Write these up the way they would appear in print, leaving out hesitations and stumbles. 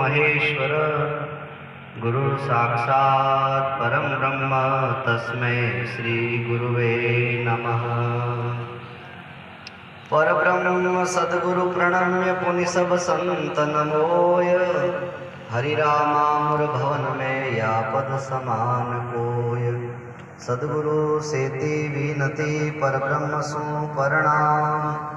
महेश्वर गुरु साक्षात् परम ब्रह्म तस्मै श्री गुरुवे नमः। परब्रह्म सद्गुरु प्रणम्य पुनि सब संत नमोय। हरि रामामुर भवन में या पद समान कोय। सद्गुरु सेति विनति परब्रह्म सु प्रणाम।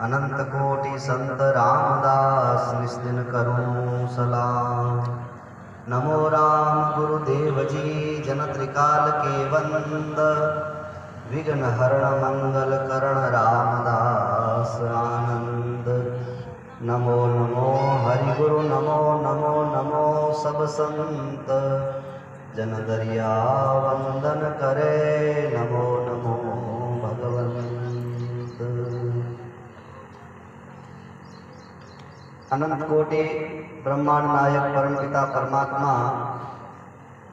अनंत कोटि संत रामदास निस्दिन करूं सलाम। नमो राम गुरुदेव जी जन त्रिकाल के वंद। विघ्न हरण मंगल करण रामदास आनंद। नमो नमो हरि गुरु नमो नमो नमो सब संत। जन दरिया वंदन करे नमो नमो भगवंत। अनंत कोटि ब्रह्मांड नायक परम पिता परमात्मा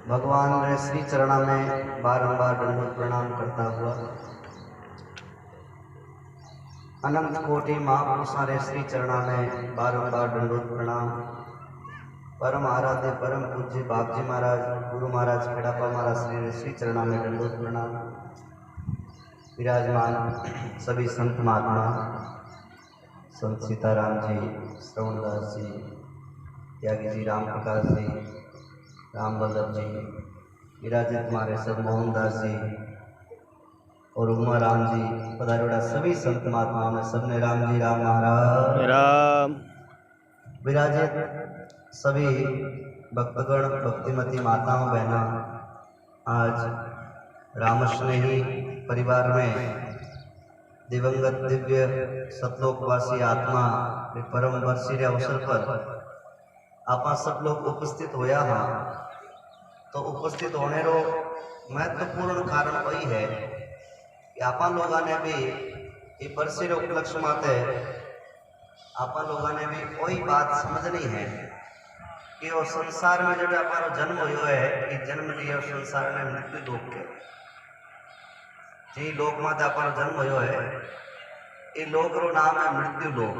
भगवान रे श्री चरणा में बारंबार दंडवत प्रणाम करता हुआ अनंत कोटि महापुरुषों रे श्री चरणा में बारंबार दंडवत प्रणाम। परम आराध्य परम पूज्य बापजी महाराज गुरु महाराज खेड़ापा महाराज श्री चरणा में दंडवत प्रणाम। विराजमान सभी संत महात्मा संत सीताराम जी, श्रवणदास जी, त्यागी जी, राम प्रकाश जी, राम वल्लभ जी, विराजित हमारे सब मोहनदास जी और उमा राम जी पधारोड़ा सभी संत महात्माओं में सबने राम जी राम महाराज राम। विराजित सभी भक्तगण भक्तिमती माताओं बहना आज रामस्नेही परिवार में दिवंगत दिव्य सतलोकवासी आत्मा के परम वर्षी अवसर पर आप सब लोग उपस्थित होया हाँ। तो उपस्थित होने रो महत्वपूर्ण कारण वही है कि आप लोगों ने भी ये वर्षी उपलक्ष्य माते आप लोगों ने भी कोई बात समझनी है कि वो संसार में जो हमारा जन्म हुआ है कि जन्म लिया संसार में मृत्यु लोक के जी लोक माते अपन जन्म हुआ है ये लोक रो नाम है मृत्यु लोक।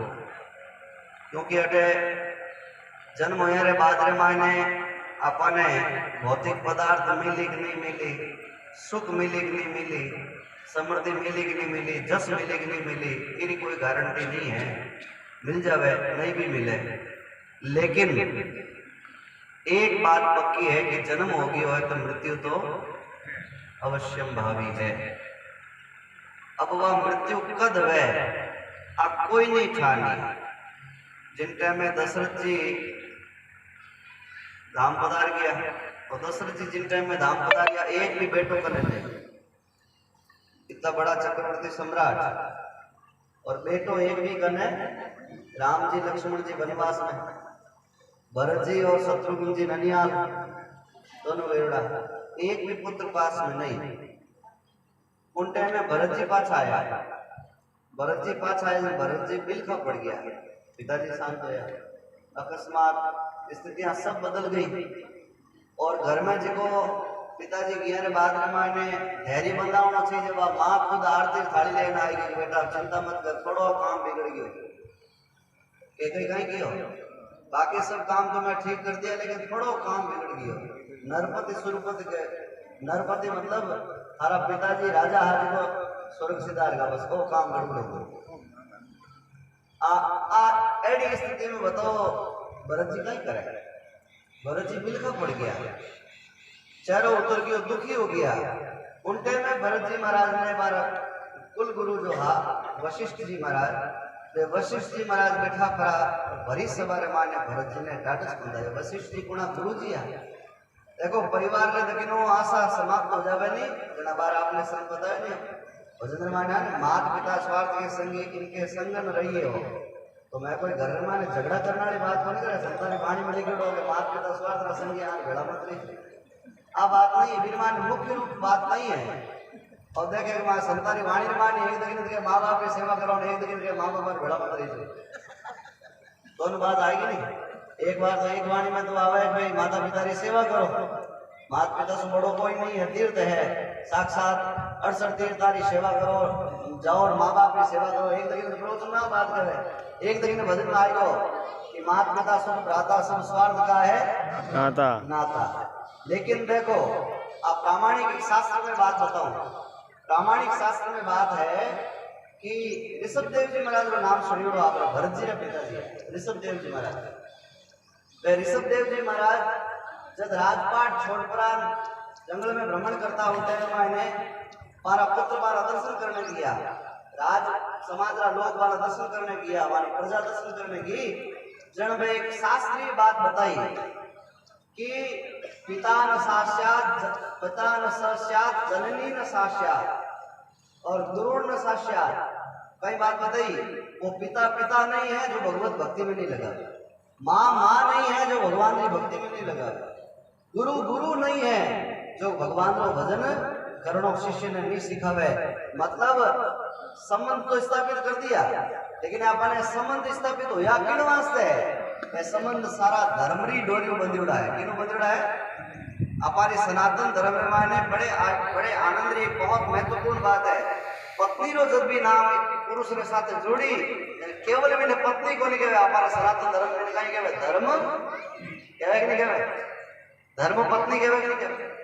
क्योंकि अटे जन्म होने रे बाद रे मायने अपने भौतिक पदार्थ मिली कि नहीं मिली, सुख मिली कि नहीं मिली, समृद्धि मिली कि नहीं मिली, जस मिली कि नहीं मिली, इनकी कोई गारंटी नहीं है। मिल जावे नहीं भी मिले, लेकिन एक बात पक्की है कि जन्म हो गया है तो मृत्यु तो अवश्यम भावी है। अब वह मृत्यु कद है अब कोई नहीं ठानी। जिन टाइम में दशरथ जी धाम पधार गया और दशरथ जी जिन टाइम में धाम पधार गया एक भी बेटो का नहीं, इतना बड़ा चक्रवर्ती सम्राट और बेटो एक भी कने। राम जी लक्ष्मण जी वनवास में, भरत जी और शत्रुघ्न जी ननियाल दोनों वेड़ा, एक भी पुत्र पास में नहीं। उन टाइम में भरत जी पाछा आया, भरत जी पाछा आया, भरत जी बिल्खा पड़ गया, पिताजी शांत होया। अकस्मात स्थितियां सब बदल गई और घर में जो पिताजी गया रे बाद में मायने धैर्य बंधाना चाहिए। जब माँ खुद आरती थाली लेना आएगी बेटा चिंता मत कर, थोड़ा काम बिगड़ गयो कहीं कियो, बाकी सब काम तो मैं ठीक कर दिया लेकिन थोड़ा काम बिगड़ गयो। नरपति सुरपति के, नरपति मतलब हमारा पिताजी राजा हाजी को सुरक्षित आएगा, बस वो काम गड़बड़ हो। ऐसी स्थिति में बताओ भरत जी क्या करे। भरत जी बिल्खा पड़ गया, चेहरा उतर गया, दुखी हो गया। उन टाइम में भरत जी महाराज ने हमारा कुल गुरु जो हा वशिष्ठ जी महाराज, वशिष्ठ जी महाराज बैठा पड़ा भरी सभा रे माने भरत जी ने डाटस बंधाया। वशिष्ठ जी गुणा गुरु जी है, देखो परिवार में दकिनो आशा समाप्त हो जावे नहीं। घना बार आपने संग बताया नहीं भजन माना मात पिता स्वार्थ के संगी इनके संगन रहिए हो। तो मैं कोई घर में झगड़ा करने वाली बात को नहीं करे, संतान पानी में लिखे मात पिता स्वार्थ संगी यहाँ भेड़ा मत रही। आ बात नहीं, विमान मुख्य रूप बात नहीं है। और देखे माँ संतानी वाणी मानी एक दिन माँ बाप की सेवा करो, एक दिन माँ बाप भेड़ा मत रही। दोनों बात आएगी नहीं। एक बार तो एक वाणी में तो आवे भाई माता पिता की सेवा करो, माता पिता से बड़ो कोई नहीं है, तीर्थ है साक्षात 68 तीर्थ की सेवा करो, जाओ और माँ बाप की सेवा करो। एक दिन प्रवचन ना बात करे, एक दिन भजन में आएगा कि माता पिता सुख भ्राता सुख स्वार्थ का है नाता। नाता। लेकिन देखो, आप प्रामाणिक शास्त्र में बात बताऊं, प्रामाणिक शास्त्र में बात है कि ऋषभ देव जी महाराज का नाम सुनियो आप, भरत जी के पिताजी ऋषभ देव जी महाराज। ऋषभ देव जी महाराज जब राजपाट छोड़कर जंगल में भ्रमण करता होते हैं, मैंने मारा पुत्र मारा दर्शन करने गया, राज समाज रा लोग वाला दर्शन करने गया, हमारी प्रजा दर्शन करने की जन में एक शास्त्रीय बात बताई कि पिता न साक्षात जननी न साक्षात और गुरु न साक्षात। कई बात बताई, वो पिता पिता नहीं है जो भगवत भक्ति में नहीं लगा, माँ माँ नहीं है जो भगवान की भक्ति में नहीं लगा, गुरु गुरु नहीं है जो भगवान को भजन करणो शिष्य ने नहीं सिखावे। मतलब संबंध तो स्थापित कर दिया, लेकिन आपने संबंध स्थापित होया किन वास्ते है? संबंध सारा धर्मरी डोरी बंधुड़ा है। किनो बंधुड़ा है? हमारे सनातन धर्म में माने बड़े आनंद री बहुत महत्वपूर्ण बात है। पत्नी रो जब भी नाम पुरुष के साथ जोड़ी, केवल मैंने पत्नी को नहीं कहवे, हमारा सनातन धर्म में कहीं कहवे धर्म कहवे कि नहीं कहवे, धर्म पत्नी कहवे कि नहीं कहवे।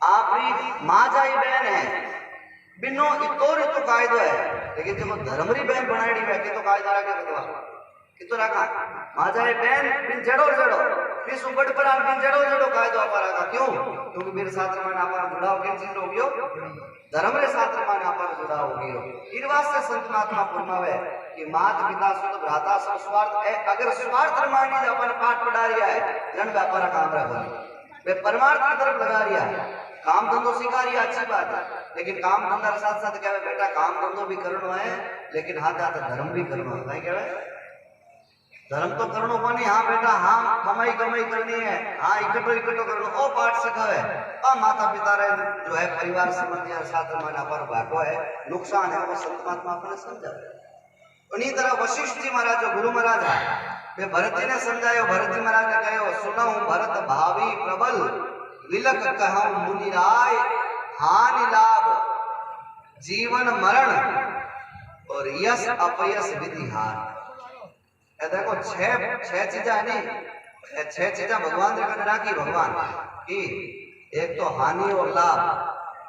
आपरी माँ जाई बहन है, बिनो इतोर तो कायदो है, लेकिन जब धर्मरी बहन बनाई है कि तो कायदा रखा बदवा कि तो रखा माँ जाए बहन बिन जड़ो जड़ो फिर सुबड़ पर आल बिन जड़ो जड़ो कायदो आपा रखा। क्यों? क्योंकि मेरे साथ में आपा जुड़ाव किन चीज हो गयो, धर्म रे साथ में आपा जुड़ाव हो गयो। इन वास्ते संत महात्मा फरमावे कि मात पिता सुत भ्राता सब स्वार्थ है। अगर स्वार्थ मानी अपन पाठ पढ़ा रिया है, जन व्यापार काम रहा वे परमार्थ की तरफ लगा रिया है, काम धंधो सिखा रही अच्छी बात है, लेकिन काम धंधा के साथ साथ कहवे बेटा काम धंधो भी करनो है, लेकिन हाथ हाथ धर्म भी करनो है। कहवे धर्म तो करनो कोनी, हाँ बेटा हाँ कमाई कमाई करनी है, हाँ इकट्ठो इकट्ठो करनो, ओ पाठ सिखावे। माता पिता रे जो है परिवार संबंधी साथ में पर बाटो है, नुकसान है, वो संत महात्मा अपने समझावे। उन्हीं तरह वशिष्ठ जी महाराज जो गुरु महाराज है, वे भरत जी ने समझायो। भरत जी महाराज ने कहो सुनो भरत भावी प्रबल विलक कहूं मुनि राय, हानि लाभ जीवन मरण और यश अपयश विधि हार। देखो छह चीजा नहीं, छह चीजा भगवान ने राखी भगवान की। एक तो हानि और लाभ,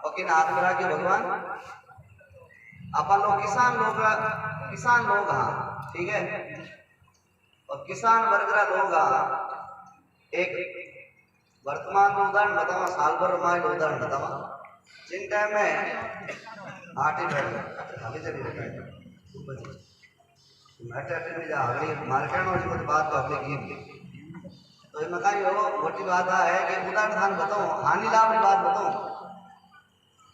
और किन हाथ में राखी भगवान? अपन लोग किसान लोग हाँ ठीक है, और किसान वर्ग रा लोग हाँ। एक वर्तमान में उदाहरण बतावा, साल भर में उदाहरण बतावा। जिन टाइम में आटे बैठ आगे चली रहता में जा अगली मार्केट में कुछ बात तो अपने की तो इनमें कहीं हो मोटी बात है कि उदाहरण बताऊं, हानि लाभ की बात बताऊं।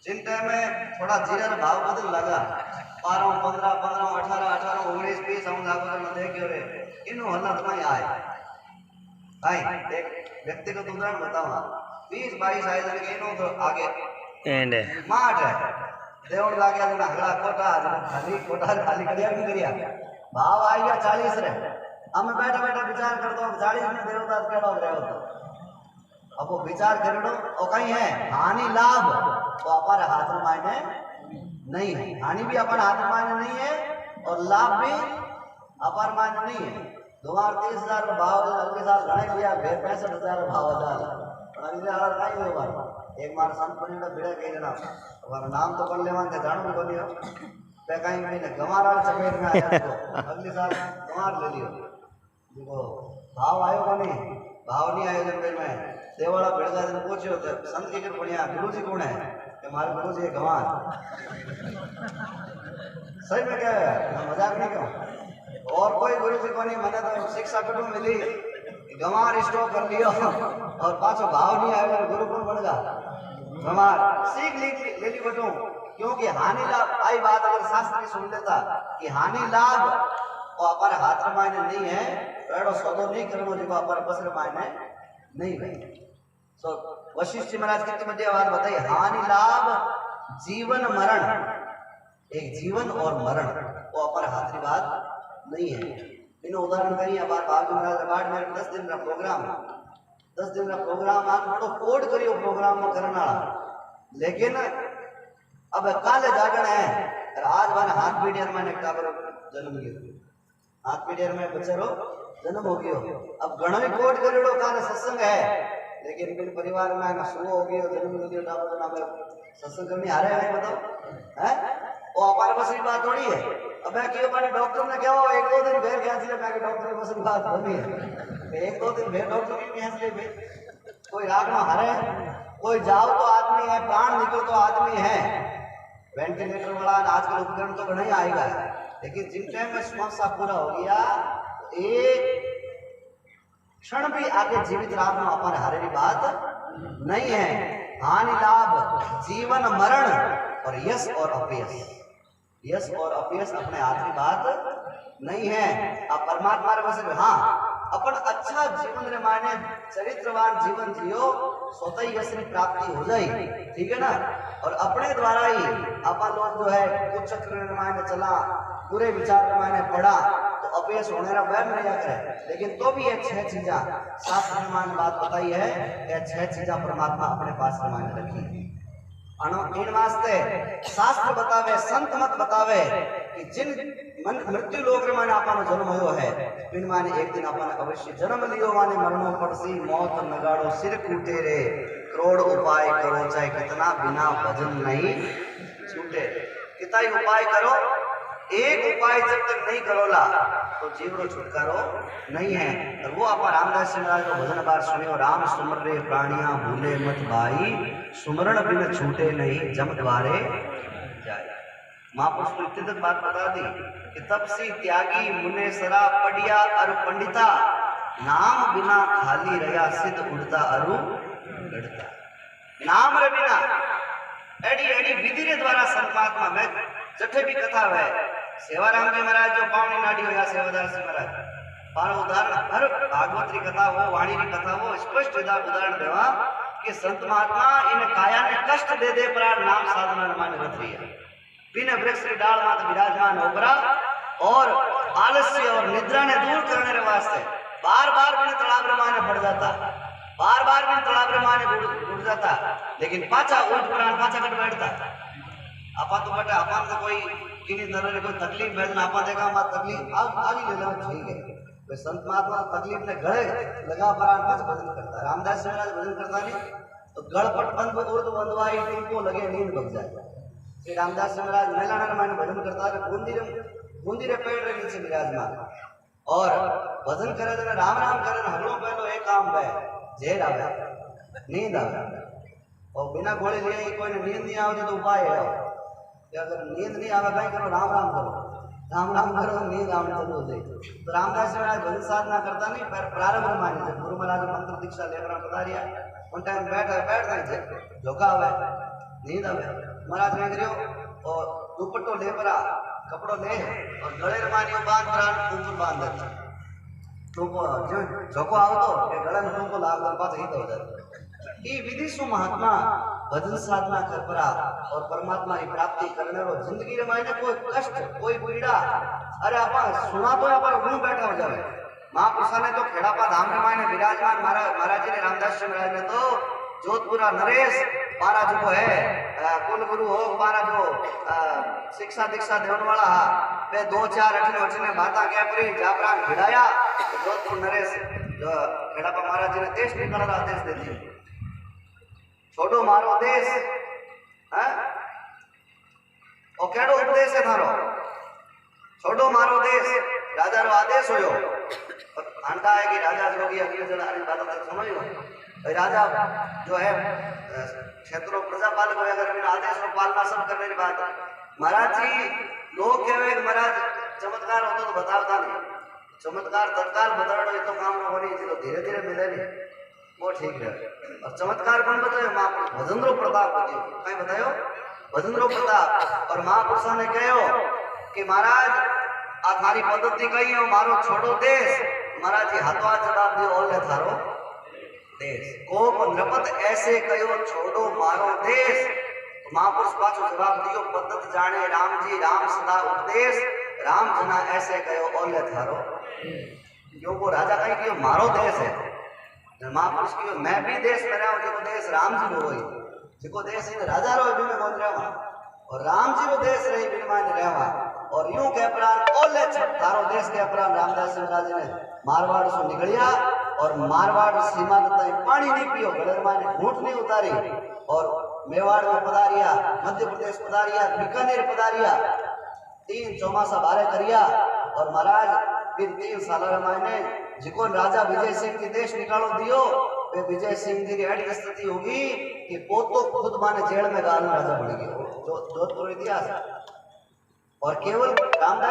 जिन टाइम में थोड़ा जीरा भाव बदल लगा 12, 15, 15, 18, 18, 19, 20 हम लागू में देखे रे इन हालत में आए भाई। एक व्यक्तिगत उदाहरण बताऊं, 20, 22 आए जन के इनो तो आगे एंड माट है देवड़ लागे जना हगड़ा कोटा खाली करिया नहीं करिया भाव आई गया 40 रे। हम बैठा बैठा विचार करता हूँ 40 में देवता केड़ा हो रहा होता। अब वो विचार करो और कहीं है हानि लाभ तो अपन हाथ में मायने नहीं है, हानि भी अपन हाथ में मायने नहीं है और लाभ भी अपन मायने नहीं है। 2030,000 का भाव अगले साल गणे लिया 65,000 भाव एक बार संत बनी भिड़े कही जना नाम तो कर लेवा जानो भी बनी पे कहीं महीने गंवार चपेट में आया तो अगले साल गंवार ले लियो। देखो भाव आयो को नहीं, भाव नहीं आयो जब में देवाड़ा भिड़गा जन पूछो तो संत की कर बढ़िया गुरु जी कौन है? कि हमारे गुरु जी गंवार। सही में क्या है, मजाक नहीं क्यों। और कोई गुरु जी को नहीं, मैंने तो शिक्षा कुटुंब मिली गंवार स्टॉक कर लियो और पाछो भाव नहीं आया गुरु कौन बन गया गंवार। सीख ले ली बटू, क्योंकि हानि लाभ आई बात अगर शास्त्र की सुन लेता कि हानि लाभ वो अपन हाथ में मायने नहीं है तो एडो सौदो नहीं करनो जो अपन बस में मायने नहीं है। सो वशिष्ठ जी महाराज कितनी बड़ी बात बताई, हानि लाभ जीवन मरण, एक जीवन और मरण वो अपन हाथ की बात नहीं है। इन उदाहरण करिए बाबू महाराज अवार्ड में 10 दिन का प्रोग्राम, 10 दिन का प्रोग्राम आज बड़ो कोड करियो प्रोग्राम में करना, लेकिन अब काले जागरण है आज वन हाथ पीडियर में टाबर जन्म लियो, हाथ पीडियर में बचरो जन्म हो गयो। अब घणो ही कोट करेड़ो काने सत्संग है, लेकिन बिन परिवार में ना सुनो हो गयो, जन्म हो गयो, डाबो ना में सत्संग करनी आ रहे हैं, बताओ हैं? वो हमारे बस की बात थोड़ी है। अब मैं क्यों मैंने डॉक्टर ने क्या हो एक दो दिन फिर कैंसिल मैं डॉक्टर की बस की बात होनी है, एक दो दिन फिर डॉक्टर की कैंसिल कोई राग में हारे, कोई जाओ तो आदमी है, प्राण निकलो तो आदमी है। वेंटिलेटर वाला आजकल उपकरण तो नहीं आएगा, लेकिन जिन टाइम में समस्या पूरा हो गया एक क्षण भी आगे जीवित राम अपन हारे की बात नहीं है। हानि लाभ जीवन मरण और यश और अपयश, यश और अपयश अपने हाथ की बात नहीं है। आप परमात्मा रे वसे हाँ अपन अच्छा जीवन रे माने चरित्रवान जीवन जियो, स्वतः ही यश की प्राप्ति हो जाए, ठीक है ना। और अपने द्वारा ही अपन लोग जो है कुछ चक्र रे माने चला, पूरे विचार रे माने पढ़ा तो अपयश होने रा वह नहीं करे, लेकिन तो भी ये छह चीजा शास्त्र में मान बात बताई है, ये छह चीजा परमात्मा अपने पास मान रखी है। इन वास्ते शास्त्र बतावे, संत मत बतावे कि जिन मृत्यु लोक रे माने आपनो जन्म होयो है, बिन माने एक दिन आपने अवश्य जन्म लियो, माने मरणो पड़सी, मौत नगाड़ो सिर कूटे रे, करोड़ उपाय करो चाहे कितना, बिना भजन नहीं छूटे। कितना ही उपाय करो, एक उपाय जब तक नहीं करोला तो जीवरो छुटकारो नहीं है। और वो आप रामदास जी महाराज को भजन बार सुनियो, राम सुमर रे प्राणिया भूले मत भाई, सुमरण बिन छूटे नहीं जम द्वारे जाए। महापुरुष को इतनी तक बात बता दी कि तपसी त्यागी मुनेसरा पढ़िया अरु पंडिता, नाम बिना खाली रया सिद्ध उड़ता अरु लड़ता। नाम रे बिना एडी एडी विधि रे द्वारा संतमात्मा में जठे भी कथा है, सेवाराम जी महाराज जो पावनी नाडी होया सेवादार जी महाराज पारो उदाहरण हर भागवत री कथा हो, वाणी री कथा हो, स्पष्ट उदाहरण देवा कि संत महात्मा इन काया ने कष्ट दे दे पर नाम साधना मान रथ रही है, बिन वृक्ष री डाल मात विराजमान होकरा और आलस्य और निद्रा ने दूर करने रे वास्ते बार बार बिन तालाब रे माने पड़ जाता, बार बार बिन तालाब रे माने उड़ जाता, लेकिन पाछा उल्ट प्राण पाछा कट बैठता। आपा तो बेटा अपन तो कोई किन्हीं तरह कोई तकलीफ है ना, आपा देखा मत तकलीफ आगे ले लो, ठीक है। वे संत महात्मा तकलीफ ने गले लगा प्राण पास भजन करता, रामदास जी महाराज भजन करता नहीं तो गड़पट बंद उर्द बंदवाई टिंको लगे नींद बग जाए। श्री रामदास जी महाराज मेलाना माने भजन करता है, बूंदी रे पेड़ रे नीचे विराजमान और भजन करे तो राम राम करे हगड़ो पहलो एक काम है, जेर आवे नींद आवे, और बिना गोली लिए कोई नींद नहीं आती तो उपाय है कि अगर नींद नहीं आवे भाई करो राम राम करो, राम राम करो नींद आने चालू हो जाए। तो रामदास जी महाराज भजन साधना करता नहीं, पर प्रारंभ माने जब गुरु महाराज मंत्र दीक्षा लेकर बता दिया उन टाइम बैठ गए झोंका आवे नींद आवे, महाराज ने करियो और दुपट्टो ले परा कपड़ो ले और गले मानियो बांध प्राण ऊपर बांध देता, तो जो झोंको आवतो के गले में तुमको लाग पास ही हो जाता। ये विधि सु महात्मा भजन साधना कर परा और परमात्मा की प्राप्ति करने रो जिंदगी रे मायने कोई कष्ट कोई पीड़ा अरे आपा सुना तो आपा रूम बैठा हो जावे। महापुरुषा ने तो खेड़ापा धाम रे मायने विराजमान महाराज जी ने रामदास जी महाराज ने तो जोधपुरा नरेश पारा जो है कुल गुरु हो पारा जो शिक्षा दीक्षा देने वाला वे 2-4 अठने बाता क्या परी जापरा भिड़ाया तो जोधपुर नरेश जो खेड़ापा महाराज जी ने देश निकल रहा देश दे दी, छोड़ो मारो देश है और केड़ो उपदेश है थारो, छोड़ो मारो देश राजा रो आदेश होयो। और मानता है कि राजा जोगी अगले जन हरी बात तक समझो भाई राजा जो है क्षेत्रों प्रजापालक हो अगर बिना आदेश को पालना सब करने की बात है। महाराज जी लोग कहे महाराज चमत्कार होता तो बताता नहीं, चमत्कार तत्काल बताड़ो तो काम न होनी तो धीरे धीरे मिले नहीं वो ठीक है। और चमत्कार कौन बतायो महापुरुष भजन रो प्रताप कहीं बतायो भजन रो प्रताप। और महापुरुषा ने कहो कि महाराज आ थारी पद्धति कही हो मारो छोड़ो देश, महाराज जी हाथों हाथ जवाब दियो ओले थारो देश कोप नृपत ऐसे कहो छोड़ो मारो देश। तो महापुरुष पाछो जवाब दियो पद्धत जाने राम जी राम सदा उपदेश, राम जना ऐसे कहो ओले थारो। यो वो राजा कहीं कि मारो देश है, महापुरुष की मैं भी देश में रहा जो देश राम जी रो जो देश इन राजा रो भी में कौन रहा और राम जी रो देश रही भी मान रहा और यूं कह प्राण ओले थारो देश के प्राण रामदास महाराज ने मारवाड़ से निकलिया और मारवाड़ सीमा तक पानी नहीं पियो गलेर माने घूंट नहीं उतारी और मेवाड़ में पधारिया, मध्य प्रदेश पधारिया, बीकानेर पधारिया, 3 चौमासा बारे करिया और महाराज फिर 3 साल मायने जिको राजा विजय सिंह की देश निकालो दियो वे विजय सिंह जी की ऐसी स्थिति होगी कि पोतो खुद माने जेल में गाल राजा बन गए। जो जोधपुर इतिहास और केवल रामदास